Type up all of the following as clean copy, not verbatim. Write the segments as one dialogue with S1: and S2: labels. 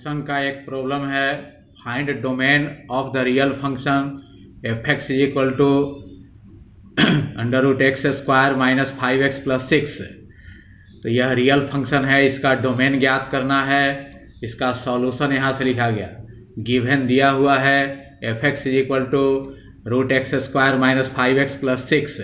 S1: Function का एक problem है, find domain of the real function f x is equal to under root x square minus 5x plus 6। तो यह real function है, इसका domain ज्ञात करना है। इसका सॉल्यूशन यहाँ से लिखा गया, गिवन दिया हुआ है f x is equal to root x square minus 5x plus 6।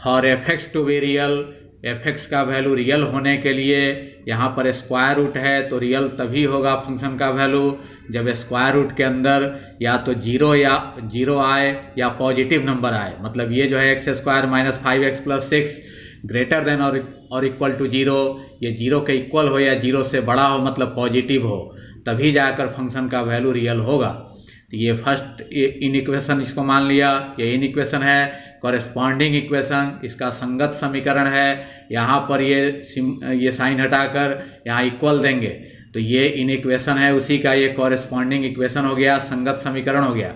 S1: For f x to be real, f x का वैल्यू रियल होने के लिए यहाँ पर स्क्वायर रूट है, तो रियल तभी होगा फंक्शन का वैल्यू जब स्क्वायर रूट के अंदर या तो जीरो आए या पॉजिटिव नंबर आए। मतलब ये जो है x square minus 5x plus 6 greater than और इक्वल टू जीरो, ये जीरो के इक्वल हो या जीरो से बड़ा हो, मतलब पॉजिटिव हो, तभी जाकर फंक्शन का वैल्यू रियल होगा। तो ये फर्स्ट इन इक्वेशन इसको मान लिया, ये इन इक्वेशन है। कॉरेस्पॉन्डिंग इक्वेशन इसका संगत समीकरण है, यहाँ पर ये साइन हटाकर यहाँ इक्वल देंगे, तो ये इन इक्वेशन है उसी का, ये कॉरेस्पॉन्डिंग इक्वेशन हो गया, संगत समीकरण हो गया।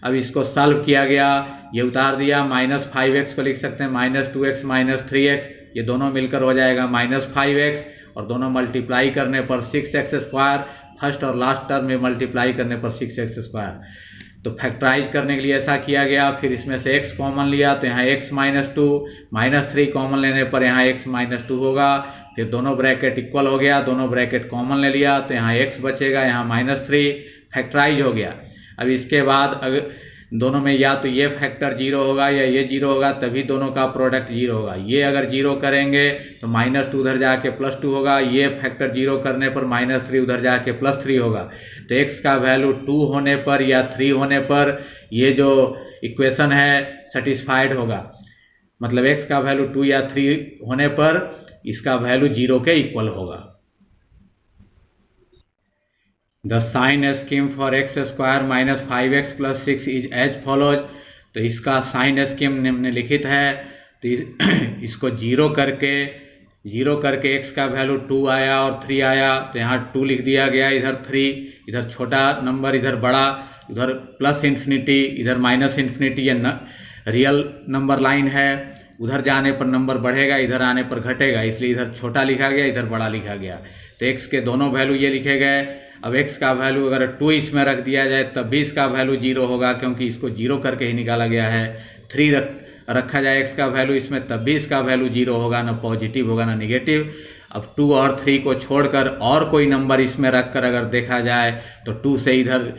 S1: अब इसको सॉल्व किया गया, ये उतार दिया, माइनस 5x को लिख सकते हैं माइनस 2x माइनस 3x, ये दोनों मिलकर हो जाएगा माइनस 5x और दोनों मल्टीप्लाई करने पर 6x स्क्वायर, फर्स्ट और लास्ट टर्म में मल्टीप्लाई करने पर 6x स्क्वायर। तो फैक्टराइज करने के लिए ऐसा किया गया, फिर इसमें से x कॉमन लिया तो यहाँ x माइनस 2 माइनस 3 कॉमन लेने पर यहाँ x माइनस 2 होगा। फिर दोनों ब्रैकेट इक्वल हो गया, दोनों ब्रैकेट कॉमन ले लिया तो यहाँ x बचेगा, यहाँ माइनस 3 फैक्टराइज हो गया। अब इसके बाद अगर दोनों में या तो ये फैक्टर जीरो होगा या ये जीरो होगा, तभी दोनों का प्रोडक्ट जीरो होगा। ये अगर जीरो करेंगे तो माइनस 2 उधर जाके प्लस 2 होगा, ये फैक्टर जीरो करने पर माइनस 3 उधर जाके प्लस 3 होगा। तो x का वैल्यू 2 होने पर या 3 होने पर ये जो इक्वेशन है सेटिस्फाइड होगा। मतलब x का वैल्यू 2 या 3 होने पर इसका वैल्यू जीरो के इक्वल होगा। The sign scheme for x square minus 5x plus 6 is as follows. तो इसका साइन स्कीम निम्नलिखित है। तो इसको जीरो करके x का वैल्यू 2 आया और 3 आया, तो यहाँ 2 लिख दिया गया, इधर 3, इधर छोटा नंबर, इधर बड़ा, इधर प्लस इन्फिनिटी, इधर माइनस इन्फिनिटी। ये रियल नंबर लाइन है, उधर जाने पर नंबर बढ़ेगा, इधर आने पर घटेगा, इसलिए इधर छोटा लिखा गया, इधर बड़ा लिखा गया। तो x के दोनों वैल्यू ये लिखे गए। अब x का वैल्यू अगर 2 इसमें रख दिया जाए तब भी इसका वैल्यू जीरो होगा, क्योंकि इसको जीरो करके ही निकाला गया है। 3 रखा जाए x का वैल्यू इसमें तब भी इसका वैल्यू जीरो होगा, ना पॉजिटिव होगा ना निगेटिव। अब 2 और 3 को छोड़कर और कोई नंबर इसमें रखकर अगर देखा जाए तो 2 से इधर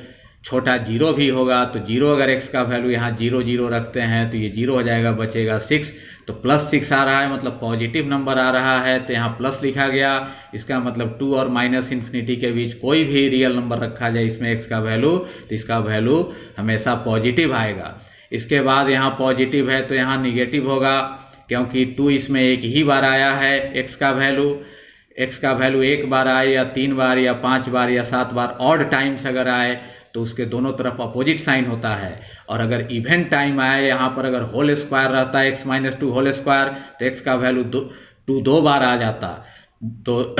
S1: छोटा जीरो भी होगा। तो जीरो अगर x का वैल्यू यहाँ 0 0 रखते हैं तो ये जीरो हो जाएगा, बचेगा 6। तो प्लस 6 आ रहा है, मतलब पॉजिटिव नंबर आ रहा है, तो यहाँ प्लस लिखा गया। इसका मतलब 2 और माइनस इन्फिनिटी के बीच कोई भी रियल नंबर रखा जाए इसमें x का वैल्यू, तो इसका वैल्यू हमेशा पॉजिटिव आएगा। इसके बाद यहाँ पॉजिटिव है तो यहाँ निगेटिव होगा, क्योंकि 2 इसमें एक ही बार आया है। x का वैल्यू एक बार आए या 3 बार या 5 बार या 7 बार ऑड टाइम्स अगर आए तो उसके दोनों तरफ अपोजिट साइन होता है। और अगर इवन टाइम आए, यहाँ पर अगर होल स्क्वायर रहता है x माइनस 2 होल स्क्वायर, तो x का वैल्यू 2 बार आ जाता। तो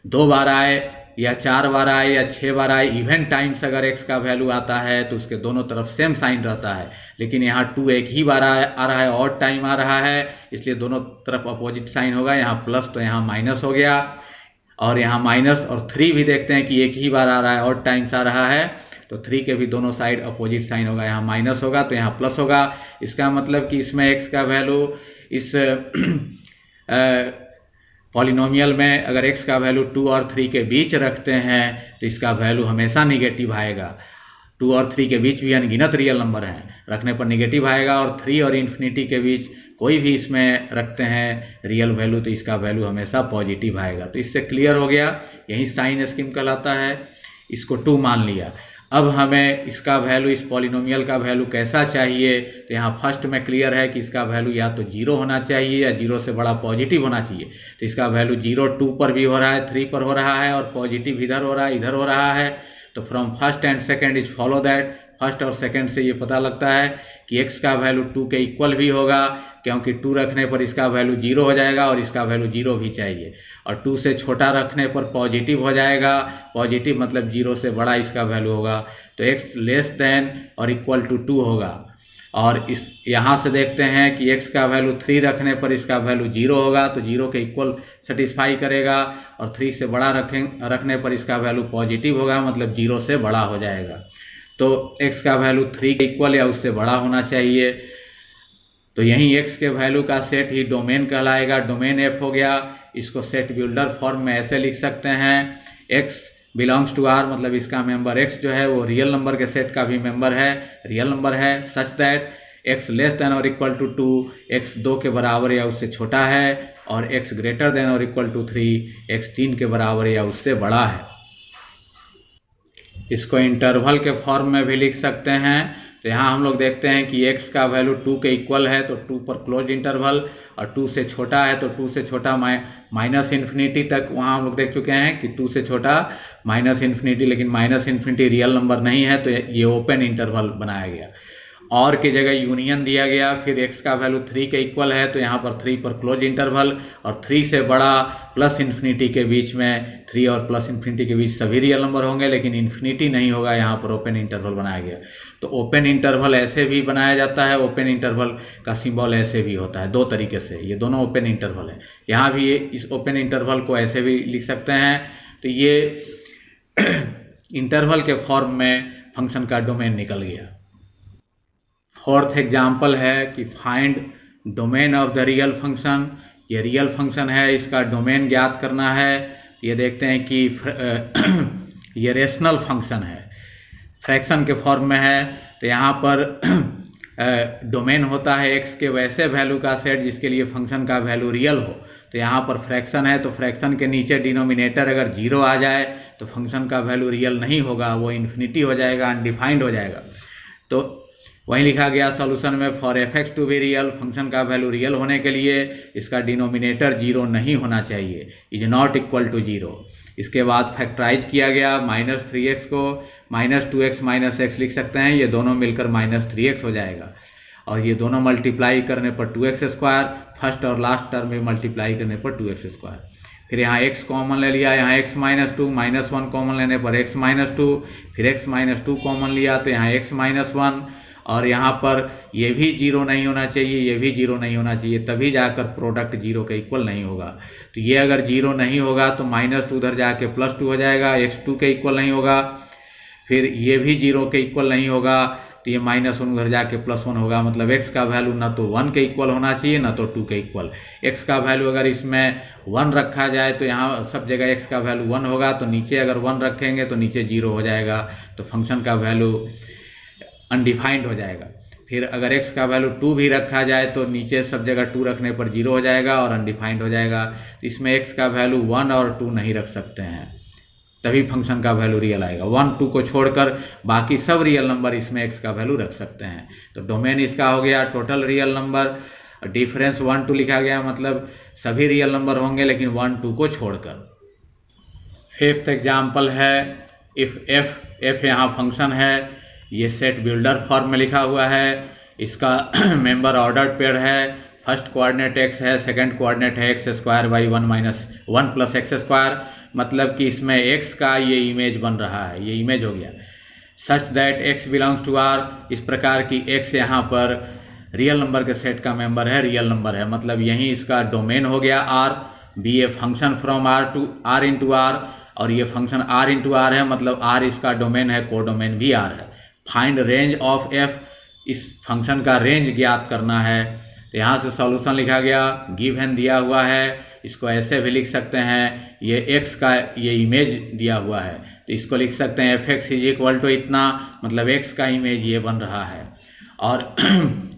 S1: 2 बार आए या 4 बार आए या 6 बार आए, इवन टाइम्स अगर x का वैल्यू आता है तो उसके दोनों तरफ सेम साइन रहता है। लेकिन यहाँ 2 एक ही बार आ रहा है, ऑड टाइम आ रहा है, इसलिए दोनों तरफ अपोजिट साइन होगा। यहाँ प्लस तो यहाँ माइनस हो गया, और यहाँ माइनस और 3 भी देखते हैं कि एक ही बार आ रहा है, ऑड टाइम्स आ रहा है, तो 3 के भी दोनों साइड अपोजिट साइन होगा। यहाँ माइनस होगा तो यहाँ प्लस होगा। इसका मतलब कि इसमें x का वैल्यू इस पॉलिनोमियल में अगर x का वैल्यू 2 और 3 के बीच रखते हैं तो इसका वैल्यू हमेशा निगेटिव आएगा। 2 और 3 के बीच भी अनगिनत रियल नंबर हैं, रखने पर निगेटिव आएगा। और 3 और इन्फिनिटी के बीच कोई भी इसमें रखते हैं रियल वैल्यू तो इसका वैल्यू हमेशा पॉजिटिव आएगा। तो इससे क्लियर हो गया, यही साइन स्कीम कहलाता है। इसको 2 मान लिया। अब हमें इसका वैल्यू, इस पॉलिनोमियल का वैल्यू कैसा चाहिए, तो यहाँ फर्स्ट में क्लियर है कि इसका वैल्यू या तो 0 होना चाहिए या 0 से बड़ा पॉजिटिव होना चाहिए। तो इसका वैल्यू 0 2 पर भी हो रहा है, 3 पर हो रहा है, और पॉजिटिव इधर हो रहा है, इधर हो रहा है। तो from first and second is follow that, first और सेकेंड से ये पता लगता है कि x का वैल्यू 2 के इक्वल भी होगा, क्योंकि 2 रखने पर इसका वैल्यू 0 हो जाएगा और इसका वैल्यू 0 भी चाहिए। और 2 से छोटा रखने पर पॉजिटिव हो जाएगा, पॉजिटिव मतलब 0 से बड़ा इसका वैल्यू होगा। तो x लेस देन और इक्वल टू 2 होगा। और इस यहाँ से देखते हैं कि x का वैल्यू 3 रखने पर इसका वैल्यू 0 होगा, तो 0 के इक्वल सेटिस्फाई करेगा, और 3 से बड़ा रखने पर इसका वैल्यू पॉजिटिव होगा, मतलब 0 से बड़ा हो जाएगा। तो x का वैल्यू 3 के इक्वल या उससे बड़ा होना चाहिए। तो यहीं x के वैल्यू का सेट ही डोमेन कहलाएगा। डोमेन f हो गया। इसको सेट बिल्डर फॉर्म में ऐसे लिख सकते हैं, x बिलोंग्स टू R, मतलब इसका मेंबर x जो है वो रियल नंबर के सेट का भी मेंबर है, रियल नंबर है, सच दैट x लेस देन और इक्वल टू 2, x 2 के बराबर या उससे छोटा है, और x ग्रेटर देन और इक्वल टू 3, x 3 के बराबर या उससे बड़ा है। इसको इंटरवल के फॉर्म में भी लिख सकते हैं। तो यहाँ हम लोग देखते हैं कि x का वैल्यू 2 के इक्वल है, तो 2 पर क्लोज इंटरवल, और 2 से छोटा है तो 2 से छोटा माइनस इन्फिनिटी तक वहाँ हम लोग देख चुके हैं कि 2 से छोटा माइनस इन्फिनिटी, लेकिन माइनस इन्फिनिटी रियल नंबर नहीं है, तो ये ओपन इंटरवल बनाया गया। और की जगह यूनियन दिया गया। फिर x का वैल्यू 3 के इक्वल है, तो यहाँ पर 3 पर क्लोज इंटरवल, और 3 से बड़ा प्लस इन्फिनिटी के बीच में, 3 और प्लस इन्फिनिटी के बीच सभी रियल नंबर होंगे, लेकिन इन्फिनिटी नहीं होगा, यहाँ पर ओपन इंटरवल बनाया गया। तो ओपन इंटरवल ऐसे भी बनाया जाता है, ओपन इंटरवल का सिंबल ऐसे भी होता है, दो तरीके से, ये दोनों ओपन इंटरवल है। यहाँ भी इस ओपन इंटरवल को ऐसे भी लिख सकते हैं। तो ये इंटरवल के फॉर्म में फंक्शन का डोमेन निकल गया। फोर्थ एग्जाम्पल है कि find domain of the real function. ये रियल फंक्शन है, इसका डोमेन ज्ञात करना है। ये देखते हैं कि ये रेशनल फंक्शन है, फ्रैक्शन के फॉर्म में है। तो यहाँ पर डोमेन होता है x के वैसे वैल्यू का सेट जिसके लिए फंक्शन का वैल्यू रियल हो। तो यहाँ पर फ्रैक्शन है, तो फ्रैक्शन के नीचे डिनोमिनेटर अगर 0 आ जाए तो फंक्शन का वैल्यू रियल नहीं होगा, वो इन्फिनिटी हो जाएगा, अनडिफाइंड हो जाएगा। तो वहीं लिखा गया सॉल्यूशन में, for f(x) to be real, function का वैल्यू रियल होने के लिए इसका डिनोमिनेटर 0 नहीं होना चाहिए, इज नॉट इक्वल टू 0। इसके बाद फैक्टराइज किया गया, -3x को -2x -x लिख सकते हैं, ये दोनों मिलकर -3x हो जाएगा, और ये दोनों मल्टीप्लाई करने पर 2x², फर्स्ट और लास्ट टर्म में मल्टीप्लाई करने पर 2x²। फिर यहाँ x कॉमन ले लिया, यहाँ x -2, -1 कॉमन लेने पर x -2, फिर x -2 कॉमन लिया तो यहाँ x -1, और यहाँ पर ये भी 0 नहीं होना चाहिए, ये भी 0 नहीं होना चाहिए, तभी जाकर प्रोडक्ट 0 के इक्वल नहीं होगा। तो ये अगर 0 नहीं होगा तो -2 उधर जाके +2 हो जाएगा, x 2 के इक्वल नहीं होगा। फिर ये भी 0 के इक्वल नहीं होगा, तो ये -1 उधर जाके +1 होगा, मतलब x का वैल्यू ना तो 1 के इक्वल होना चाहिए ना तो 2 के इक्वल। x का वैल्यू अगर इसमें 1 रखा जाए तो यहाँ सब जगह x का वैल्यू 1 होगा, तो नीचे अगर 1 रखेंगे तो नीचे 0 हो जाएगा, तो फंक्शन का वैल्यू अनडिफाइंड हो जाएगा। फिर अगर x का वैल्यू 2 भी रखा जाए तो नीचे सब जगह 2 रखने पर 0 हो जाएगा और अनडिफाइंड हो जाएगा। तो इसमें x का वैल्यू 1 और 2 नहीं रख सकते हैं, तभी फंक्शन का वैल्यू रियल आएगा। 1 2 को छोड़कर बाकी सब रियल नंबर इसमें x का वैल्यू रख सकते हैं। तो डोमेन इसका हो गया टोटल रियल नंबर, डिफरेंस 1 2 लिखा गया, मतलब सभी रियल नंबर होंगे लेकिन 1 2 को छोड़कर। फिफ्थ एग्जाम्पल है, इफ f यहाँ फंक्शन है, ये सेट बिल्डर फॉर्म में लिखा हुआ है, इसका मेंबर ऑर्डर्ड पेयर है, फर्स्ट कोऑर्डिनेट x है, सेकंड कोऑर्डिनेट है x² by 1 + x², मतलब कि इसमें x का ये इमेज बन रहा है, ये इमेज हो गया। Such that x belongs to R, इस प्रकार की x यहाँ पर रियल नंबर के सेट का मेंबर है, रियल नंबर है, मतलब यहीं इसका डोमेन हो गया R। Be a function from R into R, और ये फंक्शन R इंटू R है, मतलब R इसका डोमेन है, कोडोमेन भी R है। फाइंड रेंज ऑफ f, इस फंक्शन का रेंज ज्ञात करना है। तो यहाँ से सॉल्यूशन लिखा गया, गिवन दिया हुआ है, इसको ऐसे भी लिख सकते हैं, ये x का ये इमेज दिया हुआ है, तो इसको लिख सकते हैं f(x) = इतना, मतलब x का इमेज ये बन रहा है। और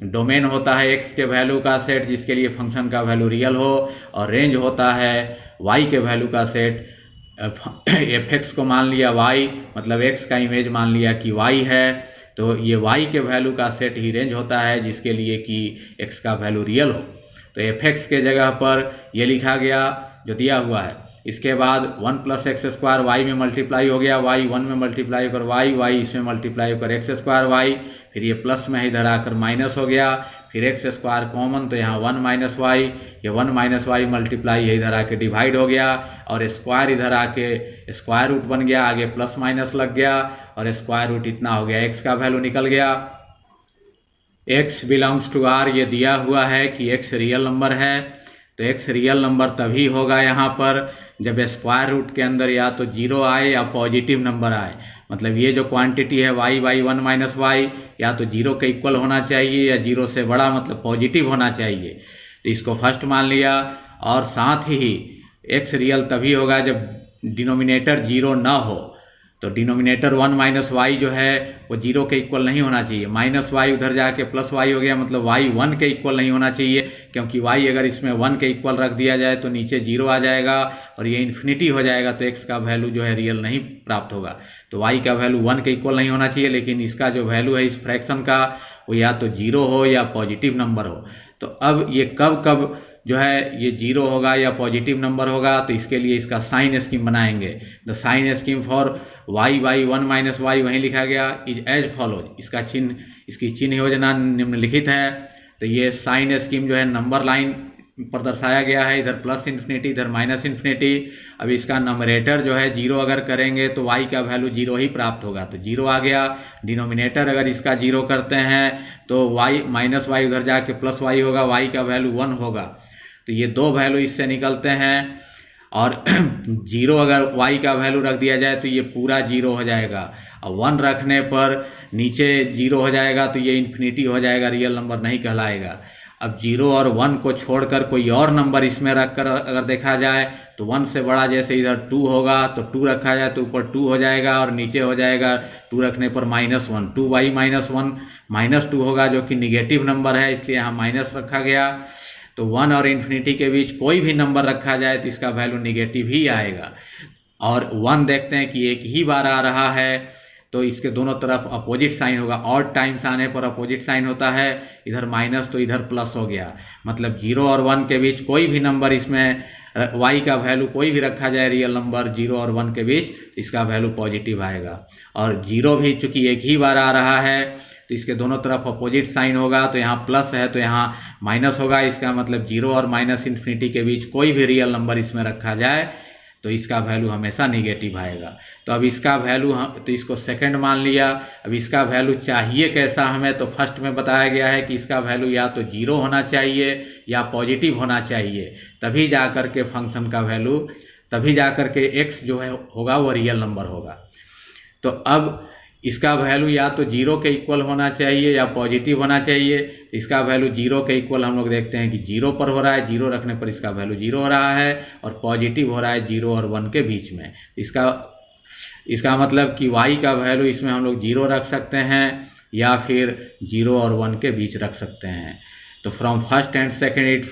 S1: डोमेन होता है x के वैल्यू का सेट जिसके लिए फंक्शन का वैल्यू रियल हो, और रेंज होता है y के वैल्यू का सेट। f(x) को मान लिया y, मतलब x का इमेज मान लिया कि y है, तो ये y के वैल्यू का सेट ही रेंज होता है जिसके लिए कि x का वैल्यू रियल हो। तो f(x) के जगह पर ये लिखा गया जो दिया हुआ है। इसके बाद 1 + x² y में मल्टीप्लाई हो गया, y 1 में मल्टीप्लाई होकर y इसमें मल्टीप्लाई होकर x² y, फिर ये प्लस में इधर आकर माइनस हो गया, फिर x² कॉमन, तो यहाँ 1 - y, ये 1 - y मल्टीप्लाई ये इधर आके डिवाइड हो गया, और स्क्वायर इधर आके स्क्वायर रूट बन गया, आगे प्लस माइनस लग गया, और स्क्वायर रूट इतना हो गया, x का वैल्यू निकल गया। x बिलोंग्स टू r ये दिया हुआ है कि x रियल नंबर है, तो x रियल नंबर तभी होगा यहाँ पर जब स्क्वायर रूट के अंदर या तो 0 आए या पॉजिटिव नंबर आए। मतलब ये जो क्वांटिटी है y/1 माइनस वाई या तो 0 के इक्वल होना चाहिए या 0 से बड़ा मतलब पॉजिटिव होना चाहिए, तो इसको फर्स्ट मान लिया। और साथ ही x रियल तभी होगा जब डिनोमिनेटर 0 ना हो, तो डिनोमिनेटर 1 माइनस वाई जो है वो 0 के इक्वल नहीं होना चाहिए। माइनस वाई उधर जाके प्लस वाई हो गया, मतलब y 1 के इक्वल नहीं होना चाहिए, क्योंकि y अगर इसमें 1 के इक्वल रख दिया जाए तो नीचे 0 आ जाएगा और ये इन्फिनिटी हो जाएगा, तो x का वैल्यू जो है रियल नहीं प्राप्त होगा। तो y का वैल्यू 1 के इक्वल नहीं होना चाहिए, लेकिन इसका जो वैल्यू है इस फ्रैक्शन का वो या तो 0 हो या पॉजिटिव नंबर हो। तो अब ये कब कब जो है ये 0 होगा या पॉजिटिव नंबर होगा, तो इसके लिए इसका साइन स्कीम बनाएंगे। The sign scheme for y/1 minus y वहीं लिखा गया इज एज फॉलोज। इसका चिन्ह, इसकी चिन्ह योजना निम्नलिखित है। तो ये साइन स्कीम जो है नंबर लाइन पर दर्शाया गया है, इधर प्लस इन्फिनिटी इधर माइनस इन्फिनिटी। अब इसका नंबरेटर जो है 0 अगर करेंगे तो y का वैल्यू 0 ही प्राप्त होगा, तो 0 आ गया। डिनोमिनेटर अगर इसका 0 करते हैं तो y माइनस वाई उधर जाके प्लस वाई होगा, y का वैल्यू 1 होगा। तो ये दो वैल्यू इससे निकलते हैं। और 0 अगर y का वैल्यू रख दिया जाए तो ये पूरा 0 हो जाएगा, और 1 रखने पर नीचे 0 हो जाएगा, तो ये इन्फिनिटी हो जाएगा, रियल नंबर नहीं कहलाएगा। अब 0 और 1 को छोड़कर कोई और नंबर इसमें रखकर अगर देखा जाए तो 1 से बड़ा, जैसे इधर 2 होगा तो 2 रखा जाए तो ऊपर 2 हो जाएगा और नीचे हो जाएगा 2 रखने पर -1, 2y-1 -2 होगा, जो कि निगेटिव नंबर है, इसलिए यहाँ माइनस रखा गया। तो 1 और इन्फिनिटी के बीच कोई भी नंबर रखा जाए तो इसका वैल्यू निगेटिव ही आएगा। और 1 देखते हैं कि एक ही बार आ रहा है, तो इसके दोनों तरफ अपोजिट साइन होगा। ऑड टाइम्स आने पर अपोजिट साइन होता है, इधर माइनस तो इधर प्लस हो गया। मतलब 0 और 1 के बीच कोई भी नंबर इसमें y का वैल्यू कोई भी रखा जाए रियल नंबर 0 और 1 के बीच, इसका वैल्यू पॉजिटिव आएगा। और 0 भी चूंकि एक ही बार आ रहा है तो इसके दोनों तरफ अपोजिट साइन होगा, तो यहाँ प्लस है तो यहाँ माइनस होगा। इसका मतलब 0 और माइनस इन्फिनिटी के बीच कोई भी रियल नंबर इसमें रखा जाए तो इसका वैल्यू हमेशा निगेटिव आएगा। तो अब इसका वैल्यू तो इसको सेकंड मान लिया। अब इसका वैल्यू चाहिए कैसा हमें, तो फर्स्ट में बताया गया है कि इसका वैल्यू या तो 0 होना चाहिए या पॉजिटिव होना चाहिए, तभी जा कर के फंक्शन का वैल्यू, तभी जा कर के x जो है होगा वो रियल नंबर होगा। तो अब इसका वैल्यू या तो 0 के इक्वल होना चाहिए या पॉजिटिव होना चाहिए। इसका वैल्यू 0 के इक्वल हम लोग देखते हैं कि 0 पर हो रहा है, 0 रखने पर इसका वैल्यू 0 हो रहा है, और पॉजिटिव हो रहा है 0 और 1 के बीच में। इसका मतलब कि y का वैल्यू इसमें हम लोग 0 रख सकते हैं या फिर 0 और 1 के बीच रख सकते हैं। तो from first and second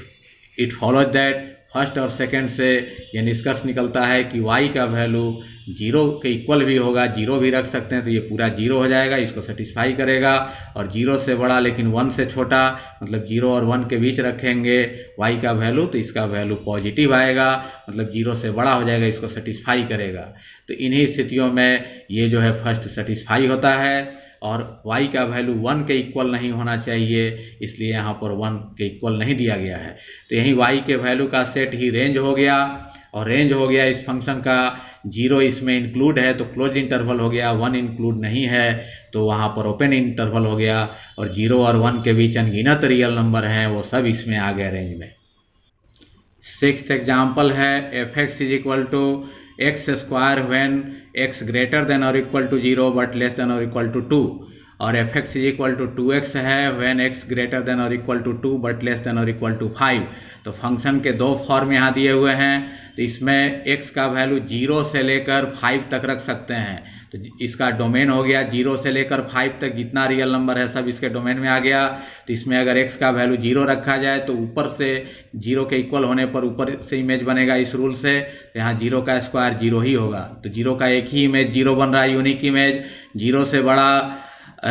S1: it follows that, first और सेकंड से ये निष्कर्ष निकलता है कि y का वैल्यू 0 के इक्वल भी होगा, 0 भी रख सकते हैं तो ये पूरा 0 हो जाएगा, इसको सेटिस्फाई करेगा। और 0 से बड़ा लेकिन 1 से छोटा, मतलब 0 और 1 के बीच रखेंगे y का वैल्यू, तो इसका वैल्यू पॉजिटिव आएगा, मतलब 0 से बड़ा हो जाएगा, इसको सेटिस्फाई करेगा। तो इन्हीं स्थितियों में ये जो है फर्स्ट सेटिस्फाई होता है। और y का वैल्यू 1 के इक्वल नहीं होना चाहिए, इसलिए यहाँ पर 1 के इक्वल नहीं दिया गया है। तो यही y के वैल्यू का सेट ही रेंज हो गया, और रेंज हो गया इस फंक्शन का। 0 इसमें इंक्लूड है तो क्लोज इंटरवल हो गया, 1 इंक्लूड नहीं है तो वहाँ पर ओपन इंटरवल हो गया, और 0 और 1 के बीच अनगिनत रियल नंबर हैं वो सब इसमें आ गए रेंज में। 6th एग्जाम्पल है f(x) is equal to x square when x greater than और equal to 0 but less than और इक्वल टू 2, और f(x) is equal to 2x है व्हेन x ग्रेटर देन और equal to 2 but less than और equal to 5। तो function के दो form यहाँ दिए हुए हैं, तो इसमें x का वैल्यू 0 से लेकर 5 तक रख सकते हैं। तो इसका डोमेन हो गया 0 से लेकर 5 तक, जितना रियल नंबर है सब इसके डोमेन में आ गया। तो इसमें अगर x का वैल्यू 0 रखा जाए तो ऊपर से 0 के इक्वल होने पर ऊपर से इमेज बनेगा इस रूल से, तो यहाँ 0 का स्क्वायर 0 ही होगा। तो 0 का एक ही इमेज 0 बन रहा है, यूनिक इमेज। 0 से बड़ा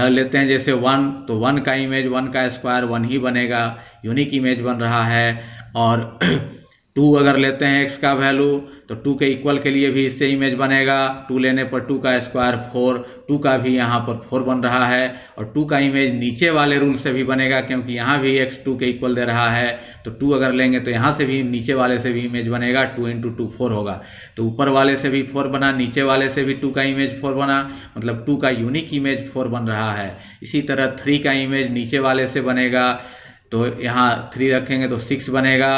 S1: लेते हैं जैसे 1, तो 1 का इमेज 1 का स्क्वायर 1 ही बनेगा, यूनिक इमेज बन रहा है। और 2 अगर लेते हैं x का वैल्यू तो 2 के इक्वल के लिए भी इससे इमेज बनेगा। 2 लेने पर 2 का स्क्वायर 4, 2 का भी यहाँ पर 4 बन रहा है और 2 का इमेज नीचे वाले रूल से भी बनेगा क्योंकि यहाँ भी x 2 के इक्वल दे रहा है। तो 2 अगर लेंगे तो यहाँ से भी नीचे वाले से भी इमेज बनेगा, 2 × 2 4 होगा। तो ऊपर वाले से भी 4 बना, नीचे वाले से भी 2 का इमेज 4 बना, मतलब 2 का यूनिक इमेज 4 बन रहा है। इसी तरह 3 का इमेज नीचे वाले से बनेगा, तो यहाँ 3 रखेंगे तो 6 बनेगा,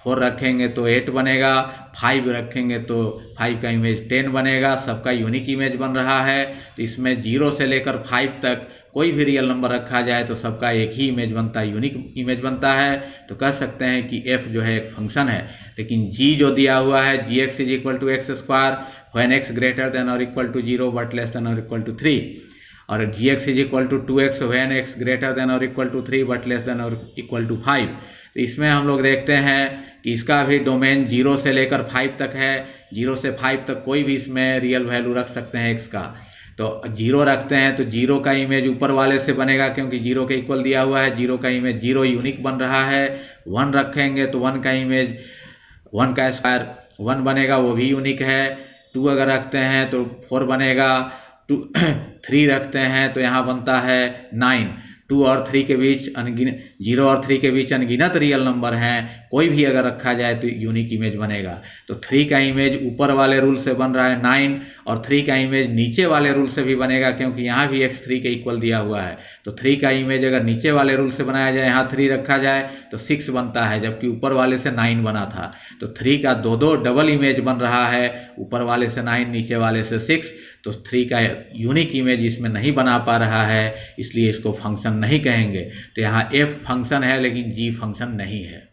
S1: 4 रखेंगे तो 8 बनेगा, 5 रखेंगे तो 5 का इमेज 10 बनेगा। सबका यूनिक इमेज बन रहा है। तो इसमें 0 से लेकर 5 तक कोई भी रियल नंबर रखा जाए तो सबका एक ही इमेज बनता है, यूनिक इमेज बनता है। तो कह सकते हैं कि f जो है एक फंक्शन है। लेकिन g जो दिया हुआ है gx = x² when x greater than और equal to 0 but less than और इक्वल टू 3, और gx = 2x when x greater than और equal to 3 but less than और इक्वल टू 5। तो इसमें हम लोग देखते हैं कि इसका भी डोमेन 0 से लेकर 5 तक है। 0 से 5 तक कोई भी इसमें रियल वैल्यू रख सकते हैं x का। तो 0 रखते हैं तो 0 का इमेज ऊपर वाले से बनेगा क्योंकि 0 के इक्वल दिया हुआ है। 0 का इमेज 0 यूनिक बन रहा है। 1 रखेंगे तो 1 का इमेज 1 का स्क्वायर 1 बनेगा, वो भी यूनिक है। 2 अगर रखते हैं तो 4 बनेगा। 3 रखते हैं तो यहाँ बनता है 9। 2 और 3 के बीच 0 और 3 के बीच अनगिनत रियल नंबर हैं, कोई भी अगर रखा जाए तो यूनिक इमेज बनेगा। तो 3 का इमेज ऊपर वाले रूल से बन रहा है 9, और 3 का इमेज नीचे वाले रूल से भी बनेगा क्योंकि यहाँ भी x 3 के इक्वल दिया हुआ है। तो 3 का इमेज अगर नीचे वाले रूल से बनाया जाए, यहाँ 3 रखा जाए तो 6 बनता है, जबकि ऊपर वाले से 9 बना था। तो 3 का दो डबल इमेज बन रहा है, ऊपर वाले से 9 नीचे वाले से 6। तो 3 का यूनिक इमेज इसमें नहीं बना पा रहा है, इसलिए इसको फंक्शन नहीं कहेंगे। तो यहाँ f फंक्शन है लेकिन g फंक्शन नहीं है।